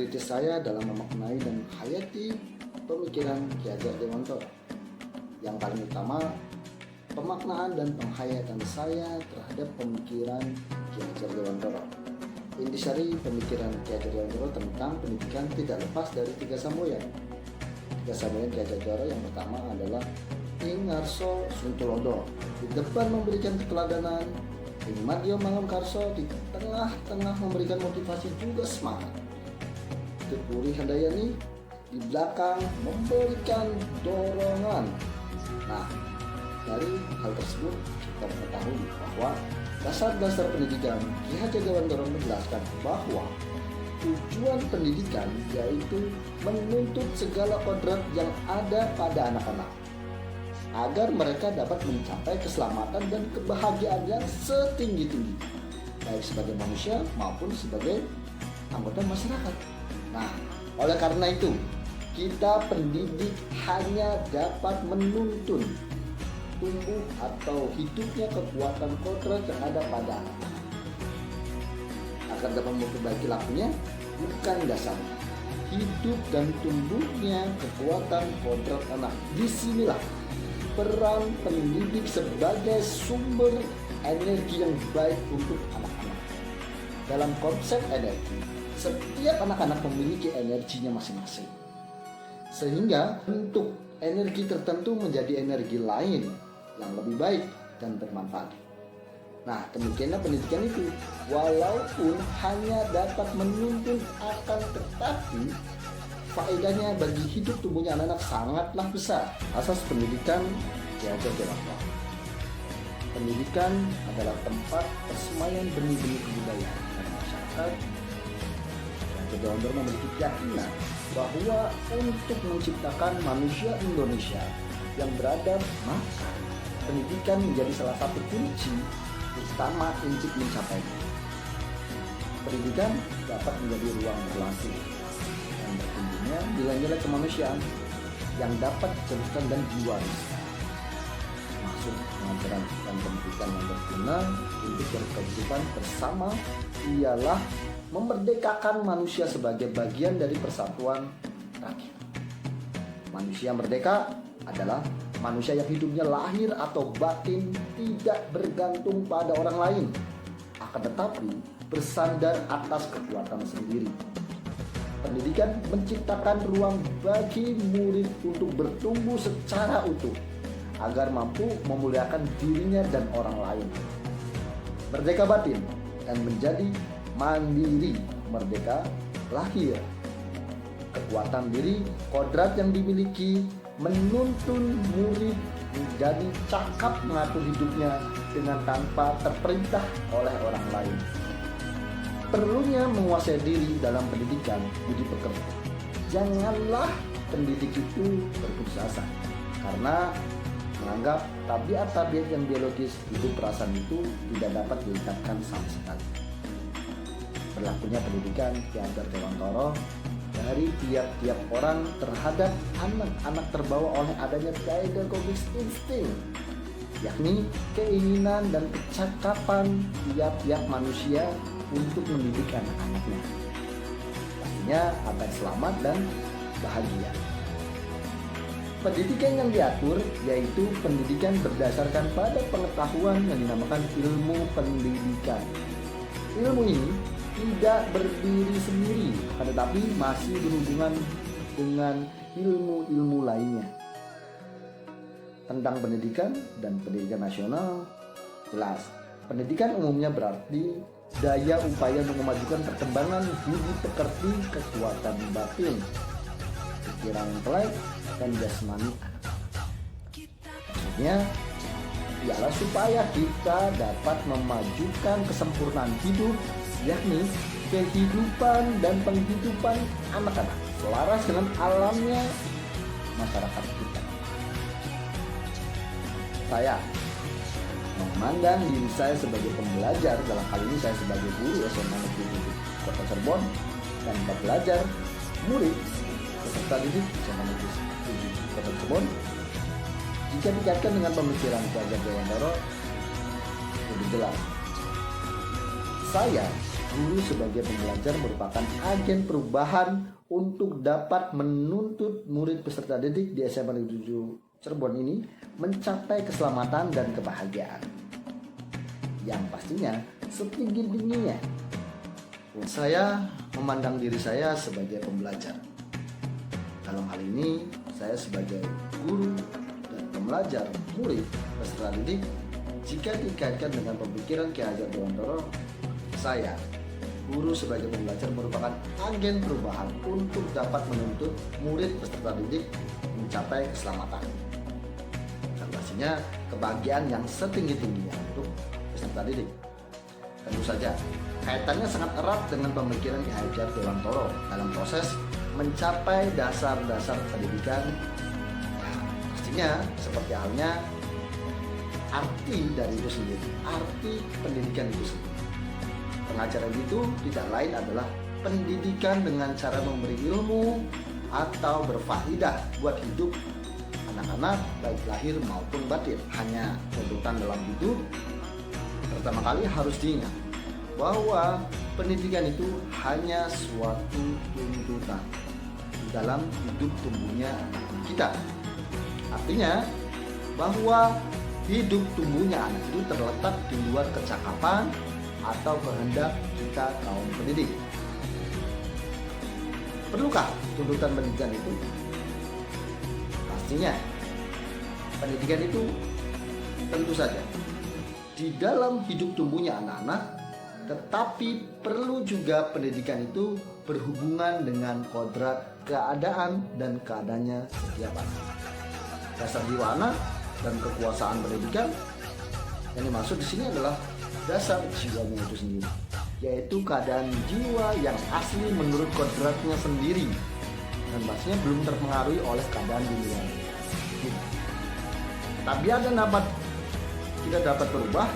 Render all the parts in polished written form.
merintis saya dalam memaknai dan menghayati pemikiran Ki Hajar Dewantara. Yang paling utama, pemaknaan dan penghayatan saya terhadap pemikiran Ki Hajar Dewantara. Intisari pemikiran Ki Hajar Dewantara tentang pendidikan tidak lepas dari 3 samboyan. 3 samboyan Ki Hajar Dewantara yang pertama adalah Ing Ngarso Suntulodo, di depan memberikan keteladanan. Ing Madya Mangamkarso, di tengah-tengah memberikan motivasi juga semangat. Puri Handayani di belakang memberikan dorongan. Nah, dari hal tersebut kita mengetahui bahwa dasar-dasar pendidikan Ki Hajar Dewantara menjelaskan bahwa tujuan pendidikan yaitu menuntut segala kodrat yang ada pada anak-anak agar mereka dapat mencapai keselamatan dan kebahagiaan yang setinggi-tinggi, baik sebagai manusia maupun sebagai anggota masyarakat. Nah, oleh karena itu, kita pendidik hanya dapat menuntun tumbuh atau hidupnya kekuatan kodrat yang ada pada anak. Agar dapat memperbaiki lakunya, bukan dasarnya. Hidup dan tumbuhnya kekuatan kodrat anak. Disinilah peran pendidik sebagai sumber energi yang baik untuk anak-anak. Dalam konsep energi, setiap anak-anak memiliki energinya masing-masing. Sehingga bentuk energi tertentu menjadi energi lain yang lebih baik dan bermanfaat. Nah, demikianlah pendidikan itu. Walaupun hanya dapat menuntun, akan tetapi faedahnya bagi hidup tumbuhnya anak-anak sangatlah besar. Asas pendidikan Ki Hajar Dewantara. Pendidikan adalah tempat persemaian benih-benih kebudayaan pada masyarakat. Ki Hajar Dewantara memiliki keyakinan bahwa untuk menciptakan manusia Indonesia yang beradab, maka pendidikan menjadi salah satu kunci utama untuk mencapainya. Pendidikan dapat menjadi ruang berlaku dan bertumbuhnya nilai-nilai kemanusiaan yang dapat diteruskan dan diwariskan. Maksud pengajaran dan pendidikan yang berguna untuk berkehidupan bersama ialah memerdekakan manusia sebagai bagian dari persatuan rakyat. Manusia merdeka adalah manusia yang hidupnya lahir atau batin tidak bergantung pada orang lain, akan tetapi bersandar atas kekuatan sendiri. Pendidikan menciptakan ruang bagi murid untuk bertumbuh secara utuh agar mampu memuliakan dirinya dan orang lain. Merdeka batin dan menjadi mandiri, merdeka lahir. Kekuatan diri, kodrat yang dimiliki menuntun murid menjadi cakap mengatur hidupnya dengan tanpa terperintah oleh orang lain. Perlunya menguasai diri dalam pendidikan budi pekerti. Janganlah pendidik itu berputus asa karena menganggap tabiat-tabiat yang biologis hidup perasaan itu tidak dapat ditingkatkan sama sekali. Berlakunya pendidikan Ki Hajar Dewantara dari tiap-tiap orang terhadap anak-anak terbawa oleh adanya pedagogis insting, yakni keinginan dan kecakapan tiap-tiap manusia untuk mendidik anak-anaknya, pastinya agar selamat dan bahagia. Pendidikan yang diatur yaitu pendidikan berdasarkan pada pengetahuan yang dinamakan ilmu pendidikan. Ilmu ini tidak berdiri sendiri, tetapi masih berhubungan dengan ilmu-ilmu lainnya. Tentang pendidikan dan pendidikan nasional, jelas. Pendidikan umumnya berarti daya upaya untuk memajukan perkembangan budi pekerti, kekuatan batin, pikiran intelek, dan jasmani. Maksudnya, ialah supaya kita dapat memajukan kesempurnaan hidup, yakni kehidupan dan penghidupan anak-anak selaras dengan alamnya masyarakat kita. Saya memandang diri saya sebagai pembelajar, dalam hal ini saya sebagai guru SMA Negeri 7 Kota Cirebon, dan pembelajar murid peserta didik SMA Negeri 7 Kota Cirebon. Jika dikaitkan dengan pemikiran Ki Hajar Dewantara, lebih jelas. Saya guru sebagai pembelajar merupakan agen perubahan untuk dapat menuntut murid peserta didik di SMA Negeri 7 Cirebon ini mencapai keselamatan dan kebahagiaan yang pastinya setinggi-tingginya. Saya memandang diri saya sebagai pembelajar. Dalam hal ini, saya sebagai guru dan pembelajar murid peserta didik, jika dikaitkan dengan pemikiran Ki Hajar Dewantara, saya, guru sebagai pembelajar merupakan agen perubahan untuk dapat menuntut murid peserta didik mencapai keselamatan dan pastinya kebahagiaan yang setinggi-tingginya untuk peserta didik. Tentu saja, kaitannya sangat erat dengan pemikiran Ki Hajar Dewantara dalam proses mencapai dasar-dasar pendidikan. Nah, pastinya seperti halnya arti dari itu sendiri, arti pendidikan itu sendiri. Pengajaran itu tidak lain adalah pendidikan dengan cara memberi ilmu atau berfaedah buat hidup anak-anak baik lahir maupun batin. Hanya tuntutan dalam hidup, pertama kali harus diingat bahwa pendidikan itu hanya suatu tuntutan dalam hidup tumbuhnya kita. Artinya bahwa hidup tumbuhnya anak itu terletak di luar kecakapan atau kehendak kita kaum pendidik. Perlukah tuntutan pendidikan itu? Pastinya pendidikan itu tentu saja di dalam hidup tumbuhnya anak-anak, tetapi perlu juga pendidikan itu berhubungan dengan kodrat keadaan dan keadaannya setiap anak. Dasar jiwa anak dan kekuasaan pendidikan yang dimaksud di sini adalah dasar jiwanya itu sendiri, yaitu keadaan jiwa yang asli menurut kodratnya sendiri dan pastinya belum terpengaruhi oleh keadaan dunia. Tabiat yang tidak dapat berubah,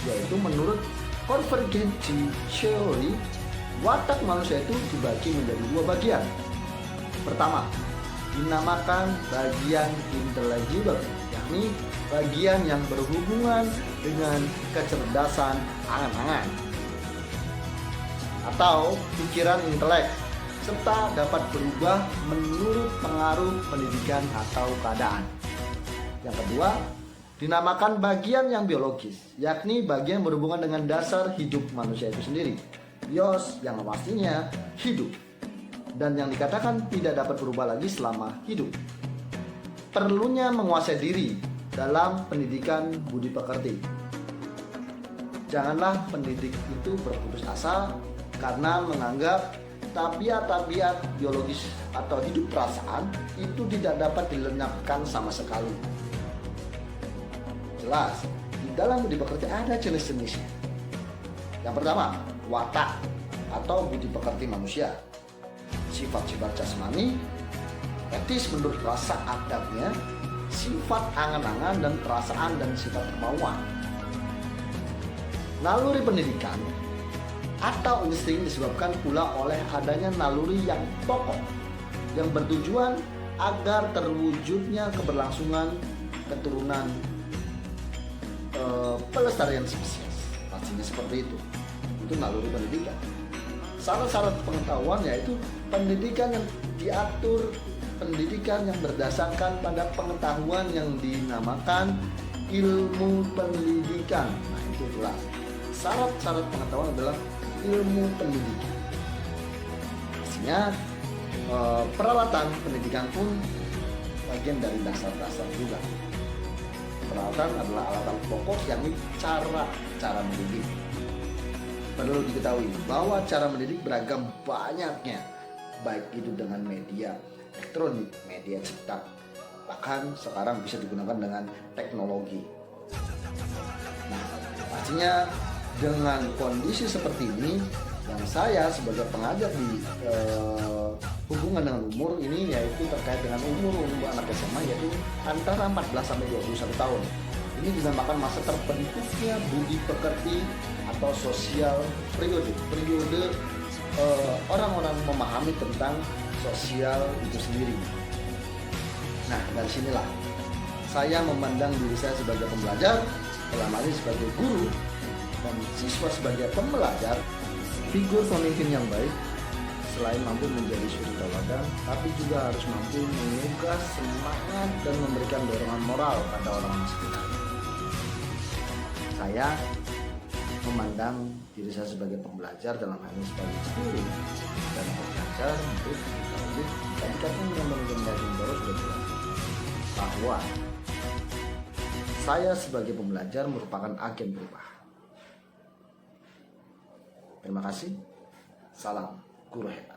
yaitu menurut konvergensi teori, watak manusia itu dibagi menjadi dua bagian. Pertama, dinamakan bagian intelektual, yakni bagian yang berhubungan dengan kecerdasan angan-angan atau pikiran intelek, serta dapat berubah menurut pengaruh pendidikan atau keadaan. Yang kedua, dinamakan bagian yang biologis, yakni bagian berhubungan dengan dasar hidup manusia itu sendiri, bios yang pastinya hidup dan yang dikatakan tidak dapat berubah lagi selama hidup. Perlunya menguasai diri dalam pendidikan budi pekerti. Janganlah pendidik itu berputus asa karena menganggap tabiat-tabiat biologis atau hidup perasaan itu tidak dapat dilenyapkan sama sekali. Jelas, di dalam budi pekerti ada jenis-jenisnya. Yang pertama, watak atau budi pekerti manusia. Sifat-sifat jasmani, etis menurut rasa adabnya, sifat angan-angan dan perasaan dan sifat kemauan. Naluri pendidikan atau insting disebabkan pula oleh adanya naluri yang pokok yang bertujuan agar terwujudnya keberlangsungan keturunan pelestarian spesies. Pastinya seperti itu naluri pendidikan. Syarat-syarat pengetahuan yaitu pendidikan yang diatur, pendidikan yang berdasarkan pada pengetahuan yang dinamakan ilmu pendidikan. Nah, itu jelas. Syarat-syarat pengetahuan adalah ilmu pendidikan. Pastinya peralatan pendidikan pun bagian dari dasar-dasar juga. Peralatan adalah alatan pokok yakni cara mendidik. Perlu diketahui bahwa cara mendidik beragam banyaknya, baik itu dengan media elektronik, media cetak, bahkan sekarang bisa digunakan dengan teknologi. Nah, pastinya dengan kondisi seperti ini, yang saya sebagai pengajar di hubungan dengan umur ini, yaitu terkait dengan umur anak SMA, yaitu antara 14 sampai 21 tahun. Ini dinamakan masa terbentuknya budi pekerti atau sosial periode orang-orang memahami tentang sosial itu sendiri. Nah, dari sinilah saya memandang diri saya sebagai pembelajar, dalam hal ini sebagai guru, dan siswa sebagai pembelajar. Figur pemimpin yang baik selain mampu menjadi suri tauladan, tapi juga harus mampu mengugah semangat dan memberikan dorongan moral pada orang sekitar. Saya memandang diri saya sebagai pembelajar, dalam hal ini sebagai guru, dan belajar untuk tadi katanya yang menjadi terus sudah jelas bahwa saya sebagai pembelajar merupakan agen perubahan. Terima kasih. Salam guru hebat.